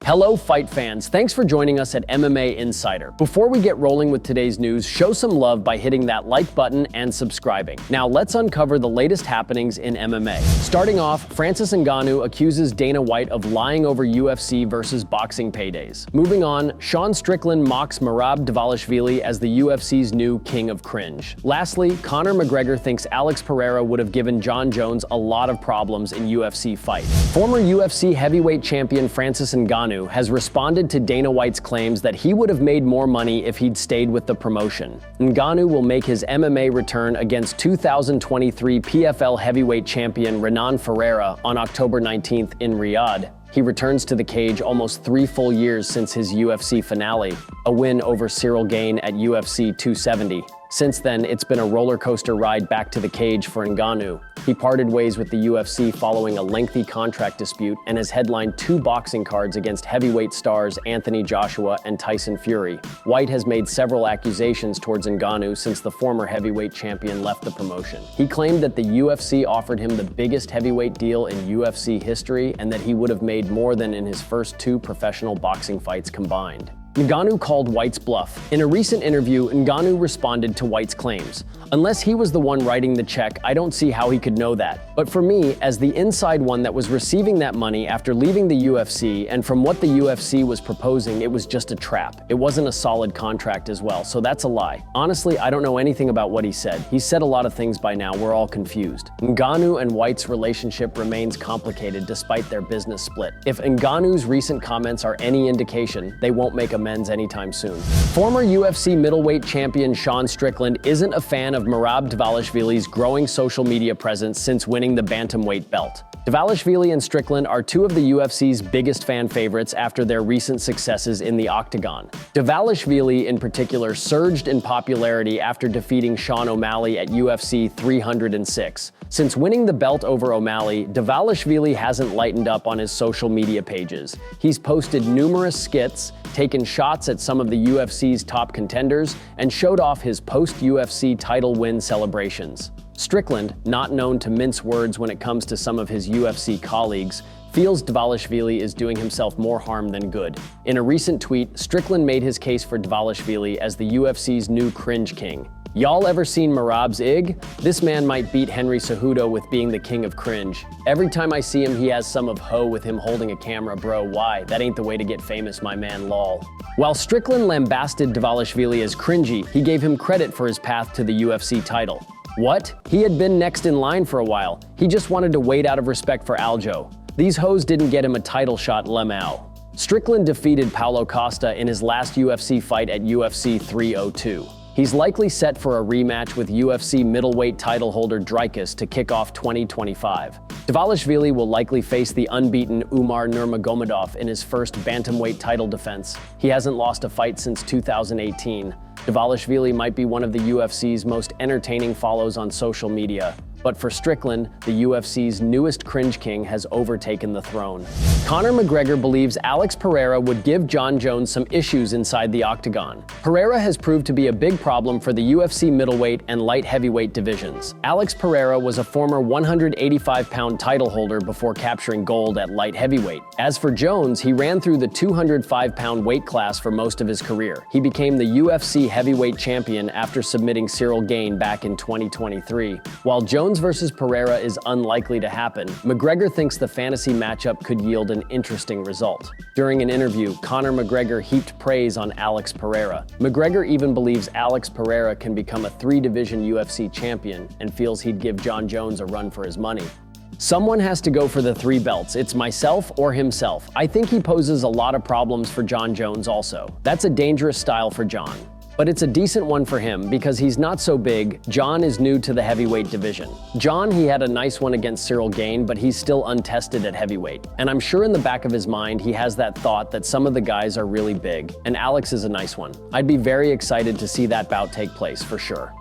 Hello fight fans, thanks for joining us at MMA Insider. Before we get rolling with today's news, show some love by hitting that like button and subscribing. Now let's uncover the latest happenings in MMA. Starting off, Francis Ngannou accuses Dana White of lying over UFC versus boxing paydays. Moving on, Sean Strickland mocks Merab Dvalishvili as the UFC's new king of cringe. Lastly, Conor McGregor thinks Alex Pereira would have given Jon Jones a lot of problems in UFC fight. Former UFC heavyweight champion Francis Ngannou has responded to Dana White's claims that he would have made more money if he'd stayed with the promotion. Ngannou will make his MMA return against 2023 PFL heavyweight champion Renan Ferreira on October 19th in Riyadh. He returns to the cage almost 3 full years since his UFC finale, a win over Cyril Gane at UFC 270. Since then, it's been a roller coaster ride back to the cage for Ngannou. He parted ways with the UFC following a lengthy contract dispute and has headlined 2 boxing cards against heavyweight stars Anthony Joshua and Tyson Fury. White has made several accusations towards Ngannou since the former heavyweight champion left the promotion. He claimed that the UFC offered him the biggest heavyweight deal in UFC history and that he would have made more than in his first 2 professional boxing fights combined. Ngannou called White's bluff. In a recent interview, Ngannou responded to White's claims. "Unless he was the one writing the check, I don't see how he could know that. But for me, as the inside one that was receiving that money after leaving the UFC, and from what the UFC was proposing, it was just a trap. It wasn't a solid contract as well, so that's a lie. Honestly, I don't know anything about what he said. He said a lot of things by now, we're all confused." Ngannou and White's relationship remains complicated despite their business split. If Ngannou's recent comments are any indication, they won't make amends anytime soon. Former UFC middleweight champion Sean Strickland isn't a fan of Merab Dvalishvili's growing social media presence since winning the bantamweight belt. Dvalishvili and Strickland are 2 of the UFC's biggest fan favorites after their recent successes in the octagon. Dvalishvili, in particular, surged in popularity after defeating Sean O'Malley at UFC 306. Since winning the belt over O'Malley, Dvalishvili hasn't lightened up on his social media pages. He's posted numerous skits, taken shots at some of the UFC's top contenders, and showed off his post-UFC title win celebrations. Strickland, not known to mince words when it comes to some of his UFC colleagues, feels Dvalishvili is doing himself more harm than good. In a recent tweet, Strickland made his case for Dvalishvili as the UFC's new cringe king. "Y'all ever seen Merab's Ig? This man might beat Henry Cejudo with being the king of cringe. Every time I see him, he has some of Ho with him holding a camera, bro. Why? That ain't the way to get famous, my man, lol." While Strickland lambasted Dvalishvili as cringy, he gave him credit for his path to the UFC title. What? He had been next in line for a while. He just wanted to wait out of respect for Aljo. These hoes didn't get him a title shot, lemao. Strickland defeated Paulo Costa in his last UFC fight at UFC 302. He's likely set for a rematch with UFC middleweight title holder Dricus to kick off 2025. Dvalishvili will likely face the unbeaten Umar Nurmagomedov in his first bantamweight title defense. He hasn't lost a fight since 2018. Dvalishvili might be one of the UFC's most entertaining follows on social media. But for Strickland, the UFC's newest cringe king has overtaken the throne. Conor McGregor believes Alex Pereira would give Jon Jones some issues inside the octagon. Pereira has proved to be a big problem for the UFC middleweight and light heavyweight divisions. Alex Pereira was a former 185-pound title holder before capturing gold at light heavyweight. As for Jones, he ran through the 205-pound weight class for most of his career. He became the UFC heavyweight champion after submitting Cyril Gane back in 2023. While Jones versus Pereira is unlikely to happen, McGregor thinks the fantasy matchup could yield an interesting result. During an interview, Conor McGregor heaped praise on Alex Pereira. McGregor even believes Alex Pereira can become a 3-division UFC champion and feels he'd give Jon Jones a run for his money. "Someone has to go for the 3 belts. It's myself or himself. I think he poses a lot of problems for Jon Jones also. That's a dangerous style for Jon. But it's a decent one for him because he's not so big. Jon is new to the heavyweight division. Jon, he had a nice one against Cyril Gane, but he's still untested at heavyweight. And I'm sure in the back of his mind, he has that thought that some of the guys are really big, and Alex is a nice one. I'd be very excited to see that bout take place for sure."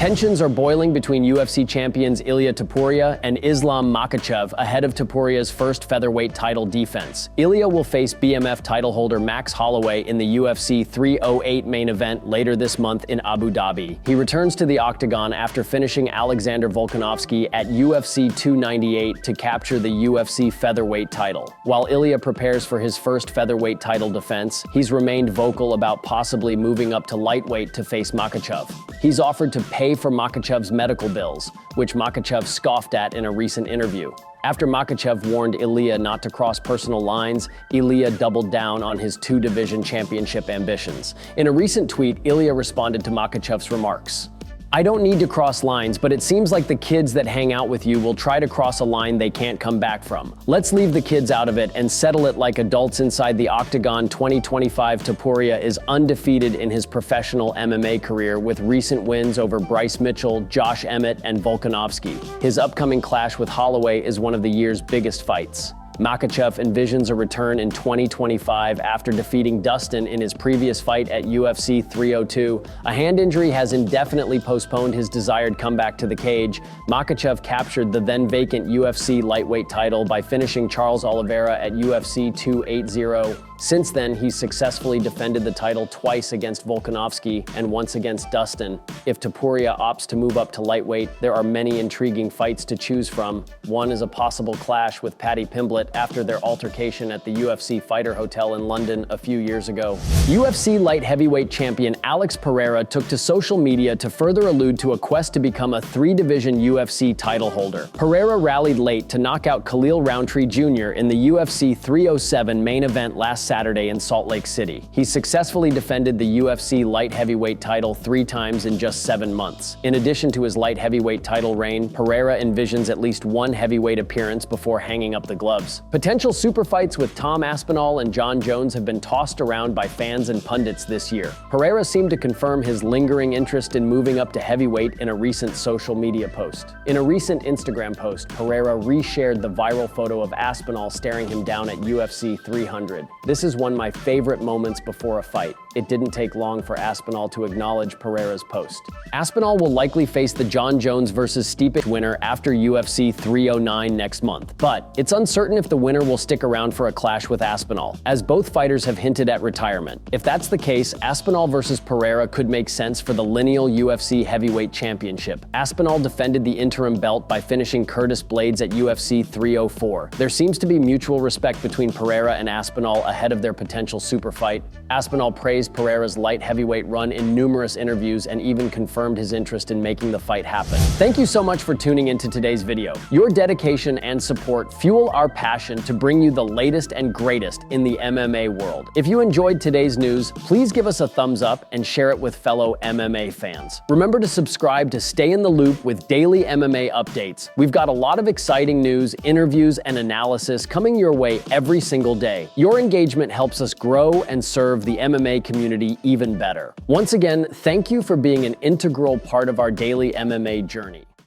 Tensions are boiling between UFC champions Ilia Topuria and Islam Makhachev ahead of Topuria's first featherweight title defense. Ilia will face BMF title holder Max Holloway in the UFC 308 main event later this month in Abu Dhabi. He returns to the octagon after finishing Alexander Volkanovski at UFC 298 to capture the UFC featherweight title. While Ilia prepares for his first featherweight title defense, he's remained vocal about possibly moving up to lightweight to face Makhachev. He's offered to pay for Makhachev's medical bills, which Makhachev scoffed at in a recent interview. After Makhachev warned Ilia not to cross personal lines, Ilia doubled down on his two-division championship ambitions. In a recent tweet, Ilia responded to Makhachev's remarks. "I don't need to cross lines, but it seems like the kids that hang out with you will try to cross a line they can't come back from. Let's leave the kids out of it and settle it like adults inside the octagon." 2025 Topuria is undefeated in his professional MMA career with recent wins over Bryce Mitchell, Josh Emmett, and Volkanovski. His upcoming clash with Holloway is one of the year's biggest fights. Makhachev envisions a return in 2025 after defeating Dustin in his previous fight at UFC 302. A hand injury has indefinitely postponed his desired comeback to the cage. Makhachev captured the then-vacant UFC lightweight title by finishing Charles Oliveira at UFC 280. Since then, he's successfully defended the title twice against Volkanovski and once against Dustin. If Topuria opts to move up to lightweight, there are many intriguing fights to choose from. One is a possible clash with Paddy Pimblett after their altercation at the UFC Fighter Hotel in London a few years ago. UFC light heavyweight champion Alex Pereira took to social media to further allude to a quest to become a three-division UFC title holder. Pereira rallied late to knock out Khalil Rountree Jr. in the UFC 307 main event last Saturday in Salt Lake City. He successfully defended the UFC light heavyweight title 3 times in just 7 months. In addition to his light heavyweight title reign, Pereira envisions at least one heavyweight appearance before hanging up the gloves. Potential super fights with Tom Aspinall and Jon Jones have been tossed around by fans and pundits this year. Pereira seemed to confirm his lingering interest in moving up to heavyweight in a recent social media post. In a recent Instagram post, Pereira reshared the viral photo of Aspinall staring him down at UFC 300. "This is one of my favorite moments before a fight." It didn't take long for Aspinall to acknowledge Pereira's post. Aspinall will likely face the Jon Jones vs. Stipe winner after UFC 309 next month, but it's uncertain if the winner will stick around for a clash with Aspinall, as both fighters have hinted at retirement. If that's the case, Aspinall vs. Pereira could make sense for the lineal UFC heavyweight championship. Aspinall defended the interim belt by finishing Curtis Blaydes at UFC 304. There seems to be mutual respect between Pereira and Aspinall ahead of their potential super fight. Aspinall praised Pereira's light heavyweight run in numerous interviews and even confirmed his interest in making the fight happen. Thank you so much for tuning into today's video. Your dedication and support fuel our passion to bring you the latest and greatest in the MMA world. If you enjoyed today's news, please give us a thumbs up and share it with fellow MMA fans. Remember to subscribe to stay in the loop with daily MMA updates. We've got a lot of exciting news, interviews, and analysis coming your way every single day. Your engagement helps us grow and serve the MMA community even better. Once again, thank you for being an integral part of our daily MMA journey.